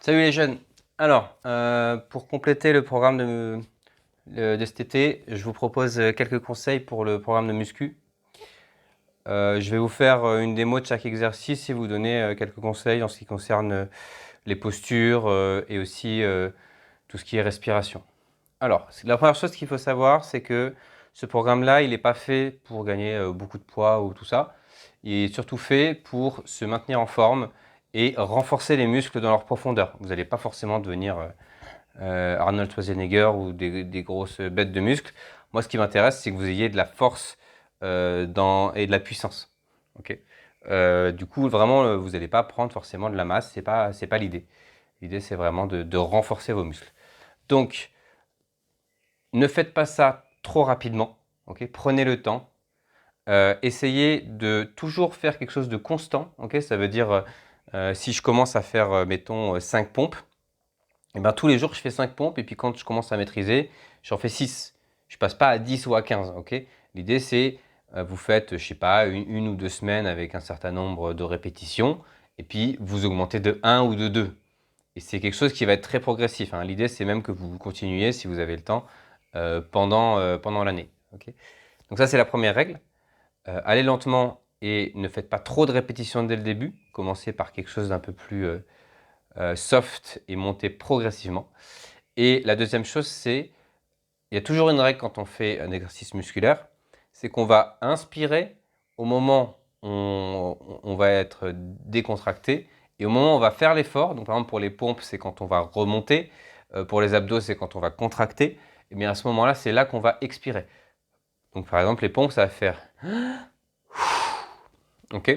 Salut les jeunes. Alors, pour compléter le programme de cet été, je vous propose quelques conseils pour le programme de muscu. Je vais vous faire une démo de chaque exercice et vous donner quelques conseils en ce qui concerne les postures et aussi tout ce qui est respiration. Alors, la première chose qu'il faut savoir, c'est que ce programme-là, il n'est pas fait pour gagner beaucoup de poids ou tout ça. Il est surtout fait pour se maintenir en forme et renforcer les muscles dans leur profondeur. Vous n'allez pas forcément devenir Arnold Schwarzenegger ou des grosses bêtes de muscles. Moi, ce qui m'intéresse, c'est que vous ayez de la force et de la puissance. Ok. Du coup, vraiment, vous n'allez pas prendre forcément de la masse. C'est pas l'idée. L'idée, c'est vraiment de renforcer vos muscles. Donc, ne faites pas ça trop rapidement. Ok. Prenez le temps. Essayez de toujours faire quelque chose de constant. Ok. Ça veut dire, si je commence à faire, mettons, 5 pompes, et ben, tous les jours, je fais 5 pompes et puis quand je commence à maîtriser, j'en fais 6. Je passe pas à 10 ou à 15. Ok. L'idée, c'est vous faites, je sais pas, une ou deux semaines avec un certain nombre de répétitions et puis vous augmentez de 1 ou de 2. Et c'est quelque chose qui va être très progressif, hein. L'idée, c'est même que vous continuiez, si vous avez le temps, pendant l'année. Ok. Donc ça, c'est la première règle. Allez lentement et ne faites pas trop de répétitions dès le début. Commencez par quelque chose d'un peu plus soft et montez progressivement. Et la deuxième chose, c'est, il y a toujours une règle quand on fait un exercice musculaire, c'est qu'on va inspirer au moment où on va être décontracté et au moment où on va faire l'effort. Donc par exemple pour les pompes, c'est quand on va remonter. Pour les abdos, c'est quand on va contracter. Et bien à ce moment-là, c'est là qu'on va expirer. Donc par exemple les pompes, ça va faire... Ok.